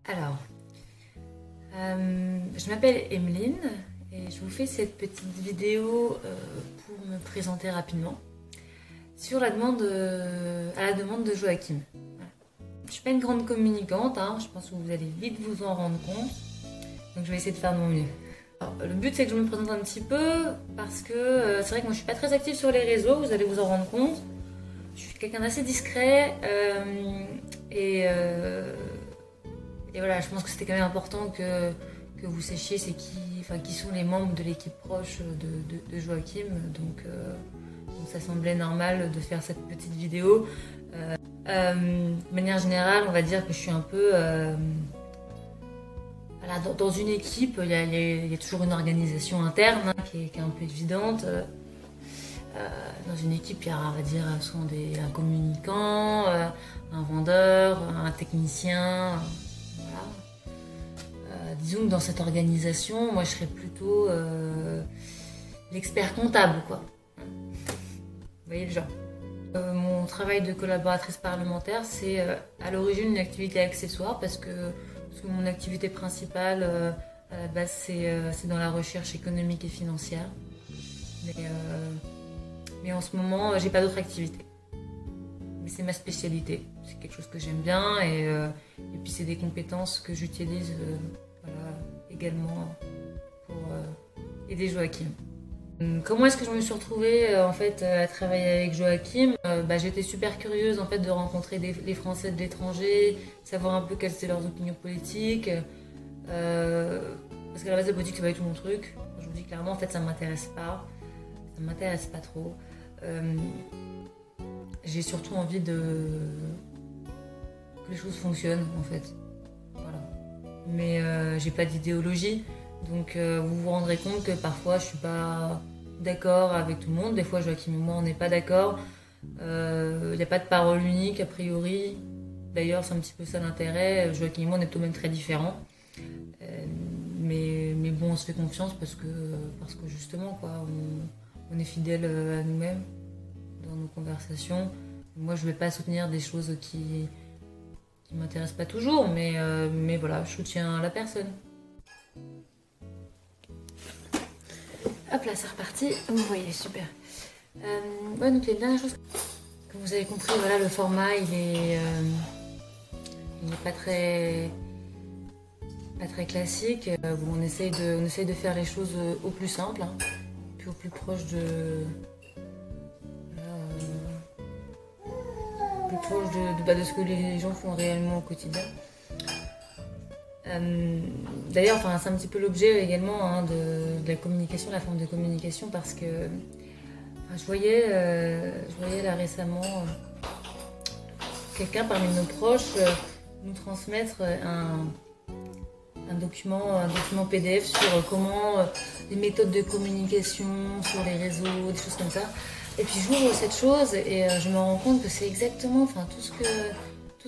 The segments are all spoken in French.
Alors, je m'appelle Emeline et je vous fais cette petite vidéo pour me présenter rapidement sur à la demande de Joachim. Voilà. Je ne suis pas une grande communicante, hein, je pense que vous allez vite vous en rendre compte, donc je vais essayer de faire de mon mieux. Alors, le but c'est que je me présente un petit peu parce que c'est vrai que moi je suis pas très active sur les réseaux, vous allez vous en rendre compte. Je suis quelqu'un d'assez discret et voilà, je pense que c'était quand même important que vous sachiez c'est qui sont les membres de l'équipe proche de Joachim. Donc ça semblait normal de faire cette petite vidéo. De manière générale, on va dire que je suis un peu... voilà, dans une équipe, il y a toujours une organisation interne hein, qui est un peu évidente. Dans une équipe, il y a, on va dire, un communicant, un vendeur, un technicien. Voilà. Disons que dans cette organisation, moi je serais plutôt l'expert comptable, quoi. Vous voyez le genre. Mon travail de collaboratrice parlementaire, c'est à l'origine une activité accessoire parce que mon activité principale, à la base, c'est dans la recherche économique et financière. Mais en ce moment, j'ai pas d'autre activité. Mais c'est ma spécialité. C'est quelque chose que j'aime bien et puis c'est des compétences que j'utilise voilà, également pour aider Joachim. Comment est-ce que je me suis retrouvée en fait à travailler avec Joachim? J'étais super curieuse en fait de rencontrer les Français de l'étranger, savoir un peu quelles étaient leurs opinions politiques. Parce qu'à la base la politique c'est pas du tout mon truc. Je vous dis clairement en fait ça m'intéresse pas trop. J'ai surtout envie que les choses fonctionnent en fait. Voilà. Mais j'ai pas d'idéologie. Donc vous vous rendrez compte que parfois je suis pas d'accord avec tout le monde. Des fois Joachim et moi on n'est pas d'accord. Il n'y a pas de parole unique a priori. D'ailleurs c'est un petit peu ça l'intérêt. Joachim et moi on est tout de même très différents. Mais bon on se fait confiance parce que justement quoi, on est fidèle à nous-mêmes dans nos conversations. Moi je vais pas soutenir des choses qui m'intéressent pas toujours. Mais voilà, je soutiens la personne. Hop là, c'est reparti. Vous voyez, super. Ouais, donc les dernières choses, comme vous avez compris, voilà, le format, il est pas très classique. Bon, on essaye de faire les choses au plus simple, hein, puis au plus proche de ce que les gens font réellement au quotidien. D'ailleurs, enfin, c'est un petit peu l'objet également hein, de la communication, la forme de communication, parce que enfin, je voyais là récemment quelqu'un parmi nos proches nous transmettre un document PDF sur comment les méthodes de communication sur les réseaux, des choses comme ça. Et puis j'ouvre cette chose et je me rends compte que c'est exactement enfin, tout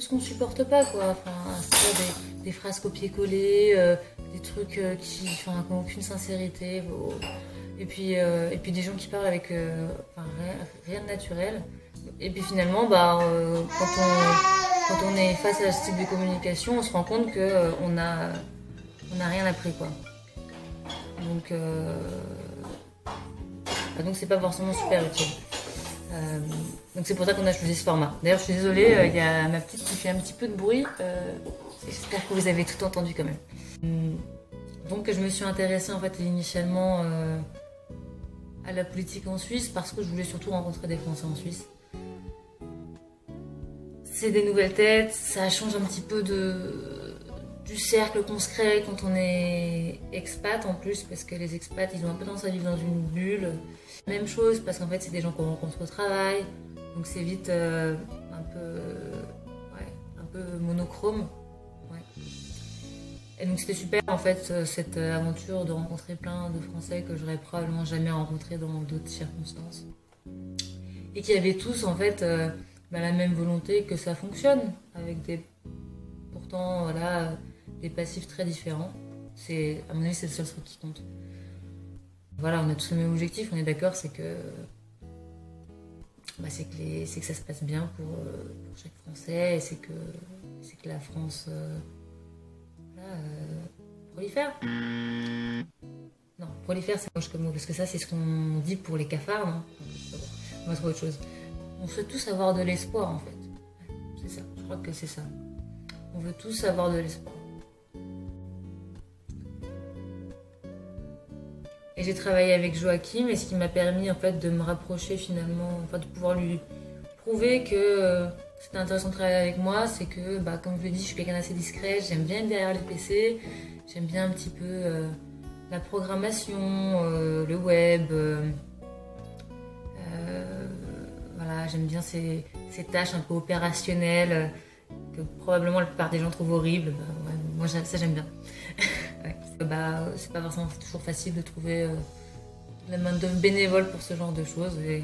ce qu'on supporte pas quoi. Enfin, c'est-à-dire des phrases copier-coller, des trucs qui n'ont aucune sincérité. Et puis des gens qui parlent avec rien de naturel. Et puis finalement, quand on est face à ce type de communication, on se rend compte qu'on n'a rien appris quoi. Donc c'est pas forcément super utile. Donc c'est pour ça qu'on a choisi ce format. D'ailleurs je suis désolée, il y a ma petite qui fait un petit peu de bruit. J'espère que vous avez tout entendu quand même. Donc je me suis intéressée en fait initialement à la politique en Suisse parce que je voulais surtout rencontrer des Français en Suisse. C'est des nouvelles têtes, ça change un petit peu du cercle qu'on se crée quand on est expat en plus, parce que les expats ils ont un peu tendance à vivre dans une bulle. Même chose parce qu'en fait c'est des gens qu'on rencontre au travail, donc c'est vite un peu monochrome. Ouais. Et donc c'était super en fait cette aventure de rencontrer plein de Français que j'aurais probablement jamais rencontrés dans d'autres circonstances. Et qui avaient tous en fait la même volonté que ça fonctionne, avec pourtant voilà, des passifs très différents. À mon avis c'est le seul truc qui compte. Voilà, on a tous le même objectif, on est d'accord, c'est que ça se passe bien pour chaque Français, et c'est que la France prolifère. Non, prolifère c'est moche comme mot, parce que ça c'est ce qu'on dit pour les cafards, non? On va trouver autre chose. On souhaite tous avoir de l'espoir en fait. C'est ça, je crois que c'est ça. On veut tous avoir de l'espoir. Et j'ai travaillé avec Joachim, et ce qui m'a permis en fait de me rapprocher finalement, enfin de pouvoir lui prouver que c'était intéressant de travailler avec moi, c'est que comme je l'ai dit, je suis quelqu'un d'assez discret, j'aime bien être derrière les PC, j'aime bien un petit peu la programmation, le web, voilà, j'aime bien ces tâches un peu opérationnelles que probablement la plupart des gens trouvent horribles. Ouais, moi ça j'aime bien. Ouais. C'est pas forcément toujours facile de trouver la main-d'œuvre bénévole pour ce genre de choses et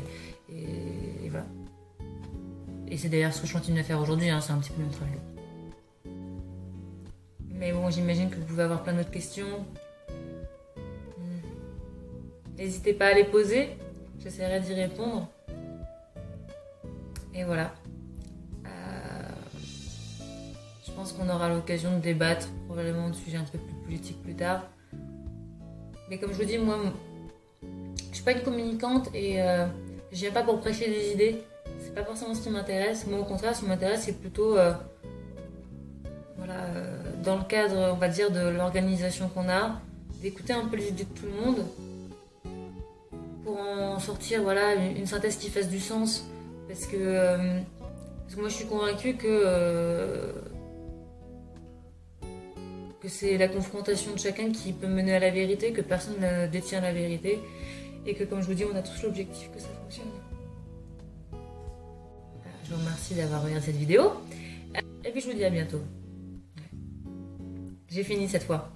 voilà. Et c'est d'ailleurs ce que je continue à faire aujourd'hui, hein, c'est un petit peu mon travail. Mais bon, j'imagine que vous pouvez avoir plein d'autres questions. N'hésitez pas à les poser, j'essaierai d'y répondre. Et voilà. Je pense qu'on aura l'occasion de débattre probablement de sujets un peu plus politiques plus tard. Mais comme je vous dis, moi, je suis pas une communicante et je viens pas pour prêcher des idées. C'est pas forcément ce qui m'intéresse. Moi, au contraire, ce qui m'intéresse, c'est plutôt dans le cadre, on va dire, de l'organisation qu'on a, d'écouter un peu les idées de tout le monde pour en sortir une synthèse qui fasse du sens. Parce que moi, je suis convaincue que c'est la confrontation de chacun qui peut mener à la vérité, que personne ne détient la vérité et que, comme je vous dis, on a tous l'objectif que ça fonctionne. Je vous remercie d'avoir regardé cette vidéo et puis je vous dis à bientôt. J'ai fini cette fois.